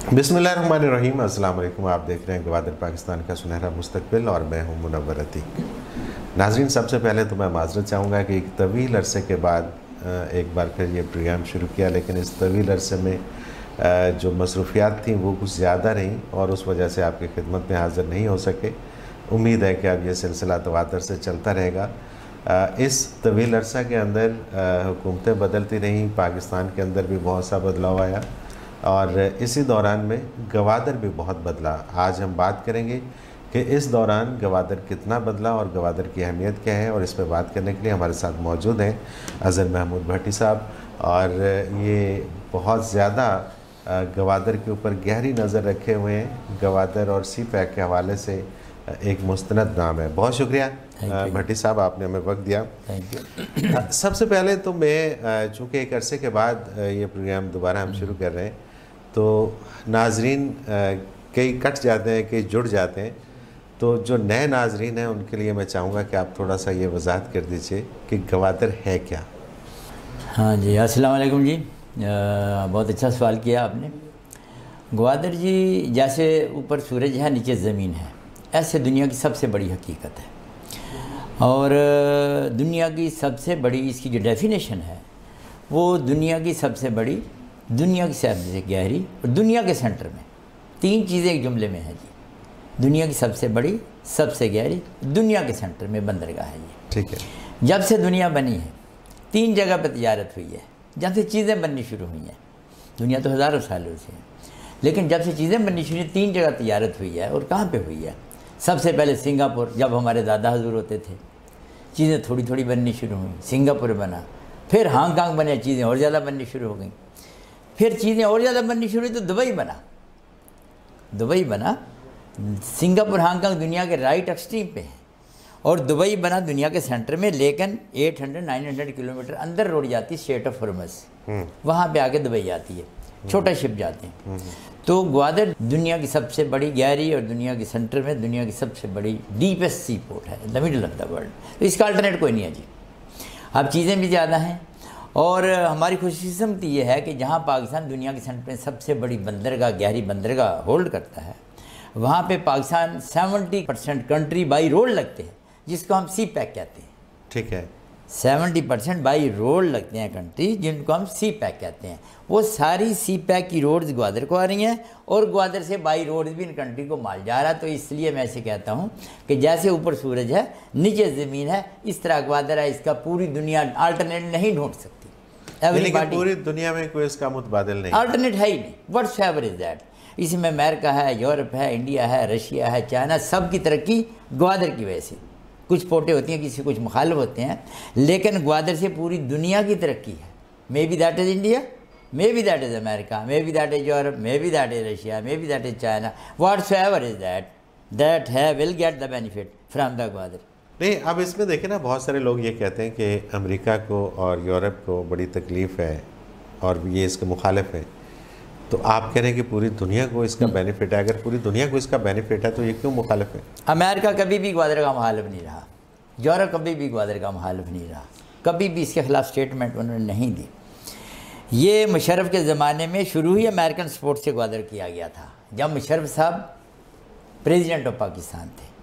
बिस्मिल्लाहिर्रहमानिर्रहीम। अस्सलाम वालेकुम। आप देख रहे हैं गवादर पाकिस्तान का सुनहरा मुस्तकबिल और मैं हूं मुनव्वर अतीक। नाज़रीन, सबसे पहले तो मैं माज़रत चाहूँगा कि एक तवील अरसे के बाद एक बार फिर ये प्रोग्राम शुरू किया, लेकिन इस तवील अरसे में जो मसरूफियात थी वो कुछ ज़्यादा रहीं और उस वजह से आपकी खिदमत में हाज़िर नहीं हो सके। उम्मीद है कि अब ये सिलसिला तवातर से चलता रहेगा। इस तवील अरसा के अंदर हुकूमतें बदलती रहीं, पाकिस्तान के अंदर भी बहुत सा बदलाव आया और इसी दौरान में गवादर भी बहुत बदला। आज हम बात करेंगे कि इस दौरान गवादर कितना बदला और गवादर की अहमियत क्या है, और इस पर बात करने के लिए हमारे साथ मौजूद हैं अज़हर महमूद भट्टी साहब। और ये बहुत ज़्यादा गवादर के ऊपर गहरी नज़र रखे हुए हैं। गवादर और सी पैक के हवाले से एक मुस्तनद नाम है। बहुत शुक्रिया भट्टी साहब, आपने हमें वक्त दिया। Thank you. सबसे पहले तो मैं चूँकि एक अरसे के बाद ये प्रोग्राम दोबारा हम शुरू कर रहे हैं, तो नाजरीन कई कट जाते हैं, कई जुड़ जाते हैं, तो जो नए नाजरीन हैं उनके लिए मैं चाहूँगा कि आप थोड़ा सा ये वजाहत कर दीजिए कि गवादर है क्या। हाँ जी, अस्सलाम वालेकुम जी। बहुत अच्छा सवाल किया आपने। गवादर जी, जैसे ऊपर सूरज है नीचे ज़मीन है, ऐसे दुनिया की सबसे बड़ी हकीकत है। और दुनिया की सबसे बड़ी इसकी जो डेफिनेशन है वो दुनिया की सबसे बड़ी, दुनिया की सबसे गहरी और दुनिया के सेंटर में, तीन चीज़ें एक जुमले में हैं जी। दुनिया की सबसे बड़ी, सबसे गहरी, दुनिया के सेंटर में बंदरगाह है ये। ठीक है। जब से दुनिया बनी है तीन जगह पर तिजारत हुई है, जब से चीज़ें बननी शुरू हुई हैं। दुनिया तो हज़ारों सालों से है, लेकिन जब से चीज़ें बननी शुरू हुई, तीन जगह तिजारत हुई है। और कहाँ पे हुई है? सबसे पहले सिंगापुर, जब हमारे दादा हजूर होते थे, चीज़ें थोड़ी थोड़ी बननी शुरू हुई, सिंगापुर बना। फिर हांगकांग बने, चीज़ें और ज़्यादा बननी शुरू हो गई। फिर चीज़ें और ज़्यादा बननी शुरू हुई तो दुबई बना। दुबई बना, सिंगापुर हांगकांग दुनिया के राइट एक्सट्रीम पे है, और दुबई बना दुनिया के सेंटर में, लेकिन 800-900 किलोमीटर अंदर रोड जाती है, स्ट्रेट ऑफ हॉर्मज़, वहाँ पे आके दुबई आती है, छोटा शिप जाते हैं। तो ग्वादर दुनिया की सबसे बड़ी गहरी और दुनिया के सेंटर में दुनिया की सबसे बड़ी डीपेस्ट सी पोर्ट है, the middle of the world. तो इसका अल्टरनेट कोई नहीं है जी। अब चीज़ें भी ज़्यादा हैं, और हमारी खुशकिस्मती ये है कि जहाँ पाकिस्तान दुनिया के सेंटर में सबसे बड़ी बंदरगाह, गहरी बंदरगाह होल्ड करता है, वहाँ पे पाकिस्तान 70% कंट्री बाई रोड लगते हैं, जिसको हम सी पैक कहते हैं। ठीक है। 70% बाई रोड लगते हैं कंट्री, जिनको हम सी पैक कहते हैं। वो सारी सी पैक की रोड्स ग्वादर को आ रही हैं, और ग्वादर से बाई रोड भी इन कंट्री को माल जा रहा है। तो इसलिए मैं ऐसे कहता हूँ कि जैसे ऊपर सूरज है नीचे ज़मीन है, इस तरह ग्वादर है। इसका पूरी दुनिया अल्टरनेट नहीं ढूंढ सकती। पूरी दुनिया में कोई इसका मुतबादिल नहीं, अल्टरनेट है ही नहीं। Whatsoever is that. इसमें अमेरिका है, यूरोप है, इंडिया है, रशिया है, चाइना, सब की तरक्की ग्वादर की वजह से। कुछ पोटे होती हैं, किसी कुछ मुखालिफ होते हैं, लेकिन ग्वादर से पूरी दुनिया की तरक्की है। May be that is India, may be that is America, may be that is Europe, may be that is Russia, may be that is China. Whatsoever is that है will get the benefit from the Gwadar. नहीं, अब इसमें देखें ना, बहुत सारे लोग ये कहते हैं कि अमेरिका को और यूरोप को बड़ी तकलीफ़ है और ये इसके मुखालिफ है। तो आप कह रहे हैं कि पूरी दुनिया को इसका बेनिफिट है। अगर पूरी दुनिया को इसका बेनिफिट है तो ये क्यों मुखालिफ है? अमेरिका कभी भी ग्वादर का मुखालिफ नहीं रहा, यूरोप कभी भी ग्वादर का मुखालिफ नहीं रहा, कभी भी इसके खिलाफ स्टेटमेंट उन्होंने नहीं दी। ये मुशर्रफ के ज़माने में शुरू ही अमेरिकन सपोर्ट से ग्वादर किया गया था। जब मुशर्रफ साहब प्रेसिडेंट ऑफ पाकिस्तान थे,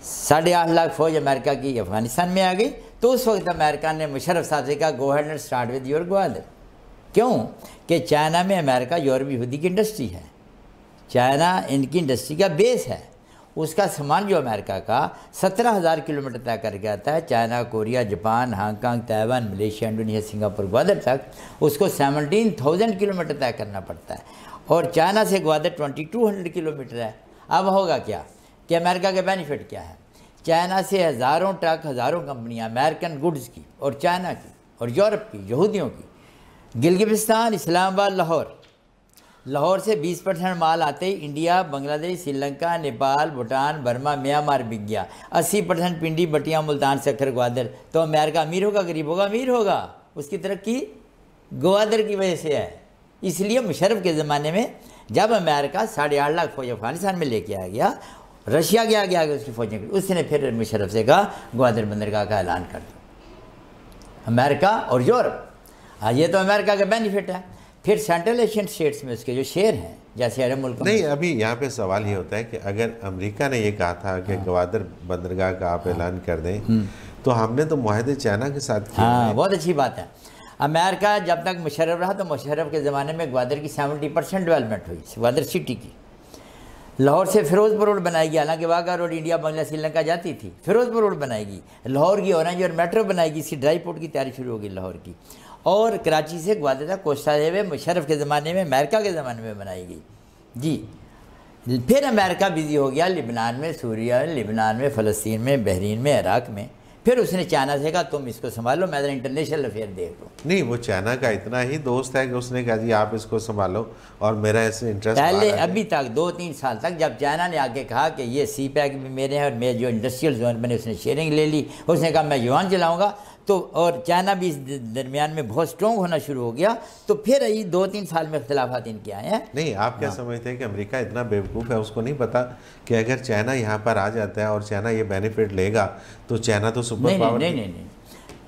8.5 लाख फ़ौज अमेरिका की अफ़गानिस्तान में आ गई, तो उस वक्त अमेरिका ने मुशर्रफ साहब से कहा, go ahead and start with your Gwadar. क्यों? कि चाइना में अमेरिका यूरोप यहूदी की इंडस्ट्री है, चाइना इनकी इंडस्ट्री का बेस है। उसका सामान जो अमेरिका का 17,000 किलोमीटर तय कर गया था, China, Korea, Japan, Hong Kong, Taiwan, Malaysia, Indonesia, Singapore, Gwadar तक, उसको 17,000 किलोमीटर तय करना पड़ता है। और चाइना से ग्वादर 2200 किलोमीटर है। अब होगा क्या कि अमेरिका के बेनिफिट क्या है? चाइना से हज़ारों ट्रक, हज़ारों कंपनियाँ अमेरिकन गुड्स की और चाइना की और यूरोप की, यहूदियों की, गिलगिस्तान, इस्लामाबाद, लाहौर से 20% माल आते ही India, Bangladesh, Sri Lanka, Nepal, Bhutan, Burma, Myanmar बिक गया। 80% पिंडी, बटिया, मुल्तान, सक्खर, ग्वादर। तो अमेरिका अमीर होगा, गरीब होगा? अमीर होगा। उसकी तरक्की ग्वादर की वजह से है। इसलिए मुशर्रफ के ज़माने में जब अमेरिका 8.5 लाख फौज अफगानिस्तान में लेके आ गया, रशिया के आगे आगे उसकी फौजें, उसने फिर मुशर्रफ से कहा ग्वादर बंदरगाह का ऐलान कर दो। अमेरिका और यूरोप, ये तो अमेरिका का बेनिफिट है। फिर सेंट्रल एशियन स्टेट्स में उसके जो शेयर हैं जैसे अरब मुल्क नहीं, अभी यहाँ पे सवाल ये होता है कि अगर अमेरिका ने ये कहा था कि ग्वादर बंदरगाह का आप ऐलान कर दें, तो हमने तो मुआहदे चाइना के साथ किया। हाँ, बहुत अच्छी बात है। अमेरिका जब तक मुशर्रफ रहा तो मुशर्रफ के ज़माने में ग्वादर की 70% डेवलपमेंट हुई, ग्वादर सिटी की। लाहौर से फिरोजपुर रोड बनाएगी, हालांकि वाघा रोड इंडिया बांग्लादेश श्रीलंका जाती थी, फिरोजपुर रोड बनाएगी। लाहौर की ऑरेंज और मेट्रो बनाएगी, इसकी ड्राई पोर्ट की तैयारी शुरू होगी लाहौर की। और कराची से ग्वादर तक कोस्टा हाईवे मुशर्रफ के ज़माने में, अमेरिका के ज़माने में बनाएगी जी। फिर अमेरिका बिजी हो गया लिबनान में, सूरिया में, लिबनान में, फ़लस्तीन में, बहरीन में, इराक़ में। फिर उसने चाइना से कहा तुम इसको संभालो, मैं इंटरनेशनल अफेयर देख लो। नहीं, वो चाइना का इतना ही दोस्त है कि उसने कहा जी आप इसको संभालो और मेरा ऐसे इंटरेस्ट पहले अभी तक 2-3 साल तक जब चाइना ने आके कहा कि ये सी पैक भी मेरे हैं और मेरे जो इंडस्ट्रियल जोन बने उसने शेयरिंग ले ली, उसने कहा मैं युआन चलाऊँगा, तो और चाइना भी इस दरमियान में बहुत स्ट्रॉन्ग होना शुरू हो गया, तो फिर ये 2-3 साल में इख्तलाफात इनके आए हैं। नहीं, आप क्या समझते हैं कि अमेरिका इतना बेवकूफ़ है, उसको नहीं पता कि अगर चाइना यहाँ पर आ जाता है और चाइना ये बेनिफिट लेगा तो चाइना तो सुपर पावर। नहीं,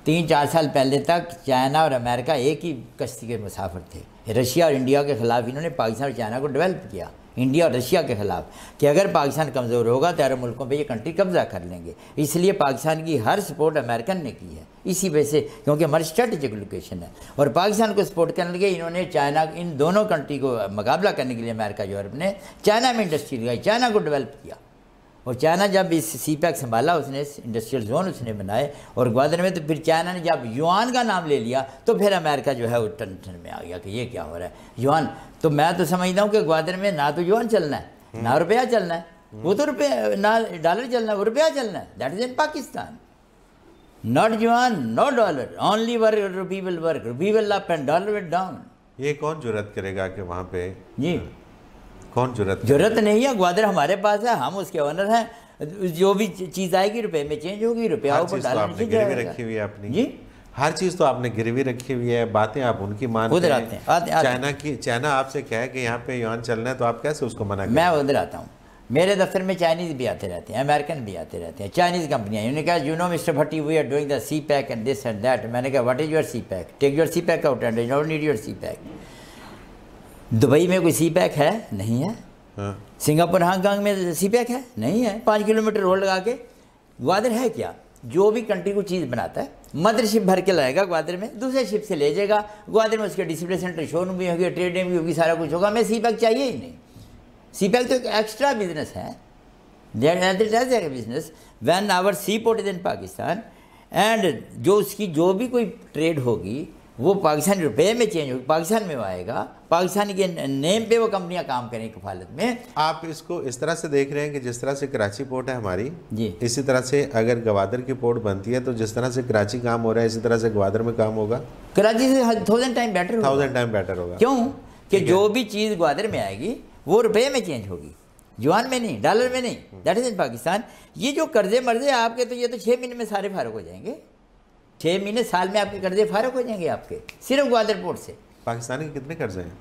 3-4 साल पहले तक चाइना और अमेरिका एक ही कश्ती के मुसाफिर थे। रशिया और इंडिया के ख़िलाफ़ इन्होंने पाकिस्तान और चाइना को डेवलप किया, इंडिया और रशिया के ख़िलाफ़, कि अगर पाकिस्तान कमज़ोर होगा तो अरब मुल्कों पे ये कंट्री कब्ज़ा कर लेंगे। इसलिए पाकिस्तान की हर सपोर्ट अमेरिकन ने की है, इसी वजह से, क्योंकि हमारी स्ट्रेटेजिक लोकेशन है। और पाकिस्तान को सपोर्ट करने लगे इन्होंने चाइना, इन दोनों कंट्री को मुकाबला करने के लिए अमेरिका यूरोप ने चाइना में इंडस्ट्री लगाई, चाइना को डेवलप किया। और चाइना जब इस सी पैक संभाला, उसने इंडस्ट्रियल जोन उसने बनाए और ग्वादर में, तो फिर चाइना ने जब युआन का नाम ले लिया तो फिर अमेरिका जो है वो टेंशन में आ गया कि ये क्या हो रहा है युआन। तो मैं तो समझता हूँ कि ग्वादर में ना तो युआन चलना है ना रुपया चलना है, वो तो रुपया ना डॉलर चलना है, वो रुपया चलना है। That is in Pakistan, not yuan not dollar, only work rupee will work, rupee will up and dollar will down. ये कौन जुर्रत करेगा कि वहाँ पे जी, कौन जरूरत नहीं है। ग्वादर हमारे पास है, हम उसके ओनर हैं। जो भी चीज़ आएगी रुपए में चेंज होगी, रुपया ऊपर डॉलर नीचे गिरवी रखी हुई है अपनी जी, हर चीज़ तो आपने गिरवी रखी हुई है। बातें आप उनकी मानते उधर आते हैं। चाइना आपसे कहे कि यहाँ पे युआन चलना है तो आप कैसे उसको मना करें? मैं उधर आता हूँ, मेरे दफ्तर में चाइनीज़ भी आते रहते हैं, अमेरिकन भी आते रहते हैं, चाइनीज़ कंपनियाँ। उन्होंने कहा you know mister Bhatti we are doing the CPEC and this and that. मैंने कहा what is your CPEC, take your CPEC out and I don't need your CPEC. Dubai में कोई सी pack है? नहीं है। Singapore Hong Kong में सी pack है? नहीं है। 5 किलोमीटर रोड लगा के। ग्वादर है क्या? जो भी कंट्री को चीज़ बनाता है, मदरशिप भर के लाएगा ग्वादर में, दूसरे शिप से ले जाएगा। ग्वादर में उसके डिस्प्ले सेंटर, शोरूम भी होगी, ट्रेडिंग भी होगी, सारा कुछ होगा। हमें सी पैक चाहिए ही नहीं। सी पैक तो एक एक्स्ट्रा बिजनेस है, business when our seaport is in Pakistan and जो उसकी जो भी कोई ट्रेड होगी वो पाकिस्तानी रुपये में चेंज होगी, पाकिस्तान में आएगा, पाकिस्तानी के नेम पे वो कंपनियां काम करेंगी कफालत में। आप इसको इस तरह से देख रहे हैं कि जिस तरह से कराची पोर्ट है हमारी जी, इसी तरह से अगर ग्वादर की पोर्ट बनती है तो जिस तरह से कराची काम हो रहा है इसी तरह से ग्वादर में काम होगा। कराची से 1000 टाइम बेटर होगा। 1000 टाइम बेटर होगा। क्यों कि जो भी चीज़ ग्वादर में आएगी वो रुपये में चेंज होगी, युआन में नहीं, डॉलर में नहीं। That is in Pakistan. ये जो कर्जे मर्जे आपके, तो ये तो 6 महीने में सारे फारग हो जाएंगे। 6 महीने साल में आपके कर्जे फारग हो जाएंगे आपके, सिर्फ ग्वादर पोर्ट से। पाकिस्तान के कितने कर्जे हैं?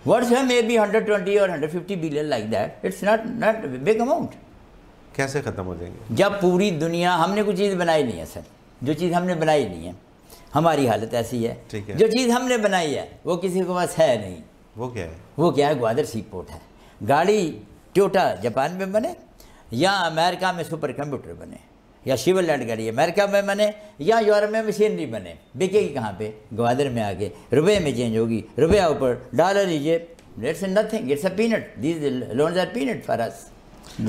वर्ड्स है मे बी 120 और 150 billion like that. It's not big amount. कैसे ख़त्म हो जाएंगे? जब पूरी दुनिया, हमने कोई चीज़ बनाई नहीं है सर, जो चीज़ हमने बनाई नहीं है, हमारी हालत ऐसी है। जो चीज़ हमने बनाई है वो किसी के पास है नहीं। वो क्या है? वो क्या है? ग्वादर सी पोर्ट है। गाड़ी टोयोटा जापान में बने या अमेरिका में सुपर कंप्यूटर बने या शिवलैंड गाड़ी अमेरिका में बने या यूरोप में मशीनरी बने, बिकेगी कहाँ पे? ग्वादर में आके रुपये में चेंज होगी, रुपया ऊपर डॉलर लीजिए। It's nothing, it's a peanut, these loans are peanut for us.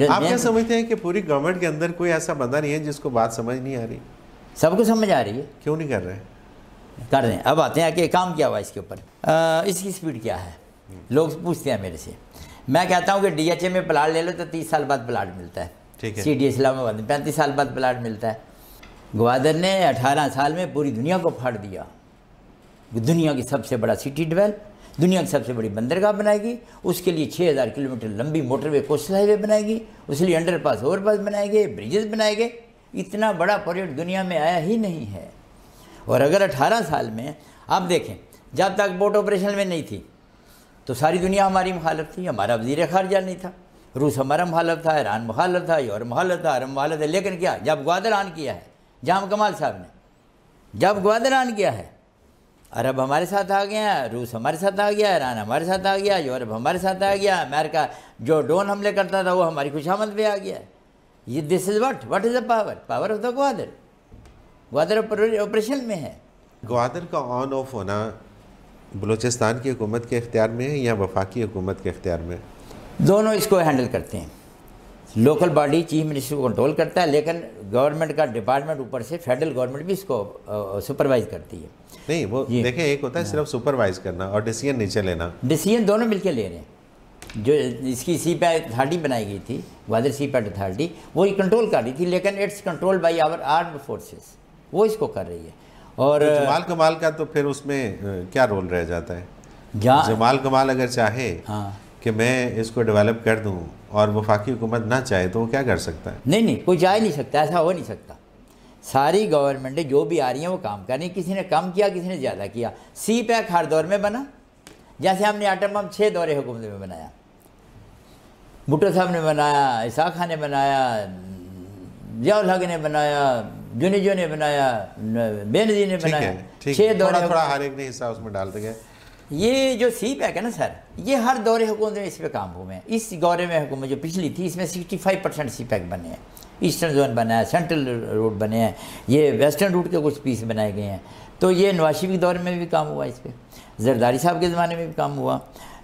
आप क्या समझते हैं कि पूरी गवर्नमेंट के अंदर कोई ऐसा बंदा नहीं है जिसको बात समझ नहीं आ रही? सबको समझ आ रही है। क्यों नहीं कर रहे? कर रहे हैं। अब आते हैं कि काम क्या हुआ इसके ऊपर, इसकी स्पीड क्या है। लोग पूछते हैं मेरे से, मैं कहता हूँ कि DHA में प्लाट ले लो तो 30 साल बाद प्लाट मिलता है। ठीक है। CDA इस्लामाबाद में 35 साल बाद प्लाट मिलता है। ग्वादर ने 18 साल में पूरी दुनिया को फाड़ दिया। दुनिया की सबसे बड़ा सिटी डेवलप, दुनिया की सबसे बड़ी बंदरगाह बनाएगी, उसके लिए 6000 किलोमीटर लंबी मोटरवे कोस्टल हाईवे बनाएगी, उसके लिए अंडरपास ओवरपास बनाएंगे, ब्रिजेस बनाएंगे। इतना बड़ा प्रोजेक्ट दुनिया में आया ही नहीं है। और अगर 18 साल में आप देखें, जब तक बोट ऑपरेशन में नहीं थी तो सारी दुनिया हमारी मुखालफ थी, हमारा वज़ीर ख़ारजा नहीं था, रूस हमारा मुखालफ था, ईरान मुखालफ था, यूरोप मुखालफ था, अरब मुखालफ था। लेकिन क्या, जब ग्वादर ऑन किया है जाम कमाल साहब ने, जब ग्वादर ऑन किया है, अरब हमारे साथ आ गए हैं, रूस हमारे साथ आ गया, ईरान हमारे साथ आ गया, यूरोप हमारे साथ आ गया, अमेरिका जो ड्रोन हमले करता था वो हमारी खुशामद पे आ गया। ये this is what is the power of the Gwadar. Gwadar operation में है। ग्वादर का ऑन ऑफ होना बलूचिस्तान की हुकूमत के इख्तियार में है या वफाकी हुकूमत के इख्तियार में? दोनों इसको हैंडल करते हैं। लोकल बॉडी चीफ मिनिस्टर को कंट्रोल करता है, लेकिन गवर्नमेंट का डिपार्टमेंट ऊपर से फेडरल गवर्नमेंट भी इसको सुपरवाइज करती है। नहीं, वो देखें, एक होता है सिर्फ सुपरवाइज करना और डिसीजन नीचे लेना। डिसीजन दोनों मिलकर ले रहे हैं। जो इसकी सीपैक अथॉरिटी बनाई गई थी, ग्वादर सीपैक अथॉरिटी, वो कंट्रोल कर रही थी, लेकिन it's control by our armed forces, वो इसको कर रही है। और तो जमाल कमाल का तो फिर उसमें क्या रोल रह जाता है? जमाल कमाल अगर चाहे कि मैं इसको डेवलप कर दूं और वफाकी हुकूमत ना चाहे तो वो क्या कर सकता है? नहीं, कोई जा ही नहीं सकता, ऐसा हो नहीं सकता। सारी गवर्नमेंटें जो भी आ रही हैं वो काम कर रही हैं। किसी ने कम किया, किसी ने ज़्यादा किया। सीपैक हर दौर में बना, जैसे हमने आटम बम 6 दौरे हुकूमत में बनाया। भुट्टो साहब ने बनाया, इसाक खान ने बनाया, जियाउल हक ने बनाया, जुनेजो ने बनाया, बेनज़ीर ने बनाया। 6 दौरे, थोड़ा हर एक ने हिस्सा उसमें डालते गए। ये जो सीपैक है ना सर, ये हर दौरे हुकूमत में इस पर काम हुए हैं। इस दौरे में हुकूमत जो पिछली थी, इसमें 65% सीपैक बने हैं। ईस्टर्न जोन बना है, सेंट्रल रूट बने हैं, ये वेस्टर्न रूट के कुछ पीस बनाए गए हैं। तो ये नवाज शरीफ के दौर में भी काम हुआ, इस पर जरदारी साहब के ज़माने में भी काम हुआ,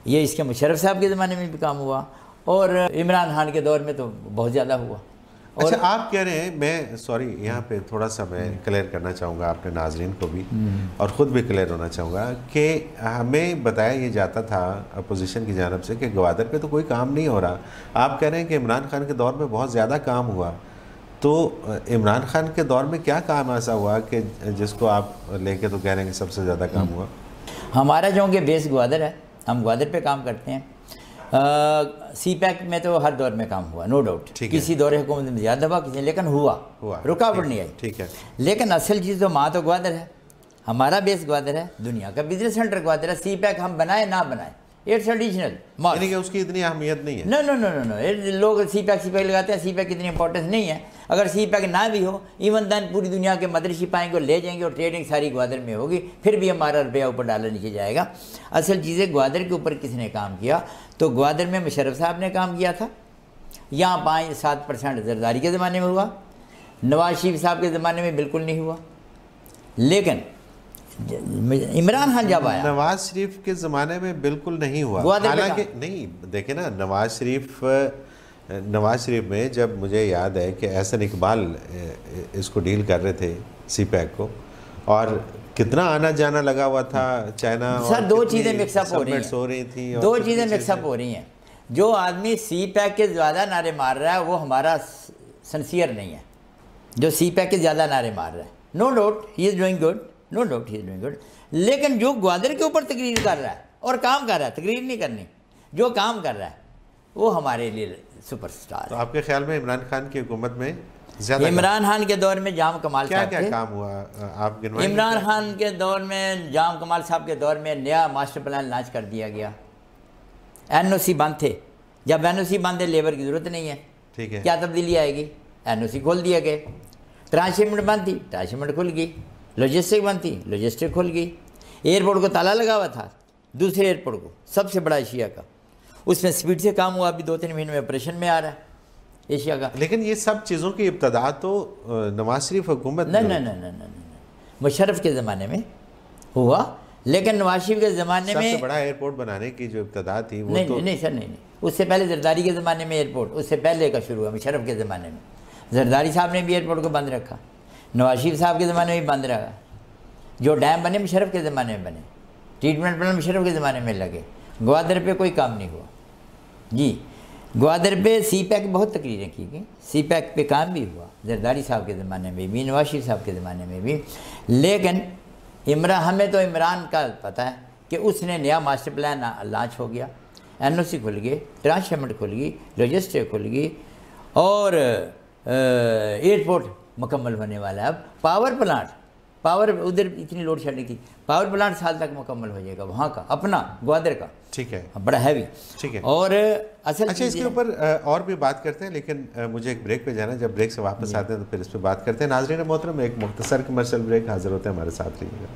ये इसके मुशर्रफ साहब के ज़माने में भी काम हुआ, और इमरान खान के दौर में तो बहुत ज़्यादा हुआ। अच्छा, आप कह रहे हैं, मैं सॉरी यहाँ पे थोड़ा सा मैं क्लियर करना चाहूँगा अपने नाजरीन को भी और ख़ुद भी क्लियर होना चाहूँगा कि हमें बताया ये जाता था अपोजिशन की जानब से कि ग्वादर पे तो कोई काम नहीं हो रहा। आप कह रहे हैं कि इमरान खान के दौर में बहुत ज़्यादा काम हुआ, तो इमरान खान के दौर में क्या काम ऐसा हुआ कि जिसको आप लेके तो कह रहे हैं कि सबसे ज़्यादा काम हुआ? हमारा जो कि बेस ग्वादर है, हम ग्वादर पे काम करते हैं। सीपैक में तो हर दौर में काम हुआ, नो डाउट। किसी दौरे हुकूमत में ज़्यादा हुआ, किसी, लेकिन हुआ, रुकावट नहीं आई। ठीक है। लेकिन असल चीज़ तो माँ तो ग्वादर है, हमारा बेस ग्वादर है, दुनिया का बिजनेस सेंटर ग्वादर है। सीपैक हम बनाए ना बनाए, इट्स एडिशनल, यानी कि उसकी इतनी अहमियत नहीं है। नो, लोग सीपैक लगाते हैं, सीपैक की इतनी इंपॉर्टेंस नहीं है। अगर सीपैक ना भी हो, इवन दैन पूरी दुनिया के मदरशिप आएंगे और ले जाएंगे और ट्रेडिंग सारी ग्वादर में होगी, फिर भी हमारा रुपया ऊपर डॉलर नीचे जाएगा। असल चीज़ें ग्वादर के ऊपर किसने काम किया, तो ग्वादर में मुशर्रफ साहब ने काम किया था। यहाँ 5-7% जरदारी के ज़माने में हुआ, नवाज शरीफ साहब के ज़माने में बिल्कुल नहीं हुआ। लेकिन इमरान खान जब आया, नवाज शरीफ के ज़माने में बिल्कुल नहीं हुआ। हालांकि नहीं, देखे ना, नवाज शरीफ में जब मुझे याद है कि एहसन इकबाल इसको डील कर रहे थे सीपैक को, और कितना आना जाना लगा हुआ था चाइना। सर, दो चीज़ें मिक्सअप हो रही थी, दो चीज़ें मिक्सअप हो रही हैं। जो आदमी सीपैक के ज़्यादा नारे मार रहा है वो हमारा सिंसियर नहीं है, जो सीपैक के ज़्यादा नारे मार रहा है। No doubt he is doing good, no doubt he is doing good, लेकिन जो ग्वादर के ऊपर तकरीर कर रहा है और काम कर रहा है, तकरीर नहीं करनी, जो काम कर रहा है वो हमारे लिए सुपरस्टार। तो आपके ख्याल में इमरान खान की हुकूमत में इमरान खान के दौर में जाम कमाल क्या काम हुआ, आप गिनवाएं? इमरान खान के दौर में, जाम कमाल साहब के दौर में नया मास्टर प्लान लॉन्च कर दिया गया। NOC बंद थे, जब NOC बंद है लेबर की ज़रूरत नहीं है, ठीक है, क्या तब्दीली आएगी? NOC खोल दिया गया। ट्रांसशिपमेंट बंद थी, ट्रांसशिपमेंट खुल गई। लॉजिस्टिक बंद थी, लॉजिस्टिक खुल गई। एयरपोर्ट को ताला लगा हुआ था, दूसरे एयरपोर्ट को, सबसे बड़ा एशिया का, उसमें स्पीड से काम हुआ। अभी 2-3 महीने में ऑपरेशन में आ रहा है एशिया का। लेकिन ये सब चीज़ों की इब्तदा तो नवाज शरीफ हुकूमत नहीं, मुशर्रफ के ज़माने में हुआ, लेकिन नवाज शरीफ के ज़माने में सबसे बड़ा एयरपोर्ट बनाने की जो इब्तदा थी वो नहीं सर, नहीं, उससे पहले जरदारी के ज़माने में एयरपोर्ट, उससे पहले का शुरू हुआ मुशर्रफ के ज़माने में। जरदारी साहब ने भी एयरपोर्ट को बंद रखा, नवाज शरीफ साहब के ज़माने में भी बंद रखा। जो डैम बने मुशर्रफ के ज़माने में बने, ट्रीटमेंट प्लान मुशर्रफ के ज़माने में लगे। ग्वादर पे कोई काम नहीं हुआ जी। ग्वादर पे सीपैक बहुत तकरीरें की गई, सीपैक पे काम भी हुआ जरदारी साहब के ज़माने में भी, नवाज शरीफ साहब के ज़माने में भी। लेकिन हमें तो इमरान का पता है कि उसने नया मास्टर प्लान लॉन्च हो गया, NOC खुल गए, ट्रांसशिपमेंट खुल गई, लॉजिस्टिक खुल गई, और एयरपोर्ट मुकम्मल होने वाला है। अब पावर उधर इतनी लोड शेडिंग थी, पावर प्लांट साल तक मुकम्मल हो जाएगा वहाँ का, अपना ग्वादर का, ठीक है, बड़ा हैवी, ठीक है। और असल अच्छा, इसके ऊपर और भी बात करते हैं, लेकिन मुझे एक ब्रेक पे जाना है। जब ब्रेक से वापस आते हैं तो फिर इस पर बात करते हैं। नाज़रीन मोहतरम, एक मुख्तसर कमर्शियल ब्रेक, हाजिर होते हैं, हमारे साथ रहिएगा।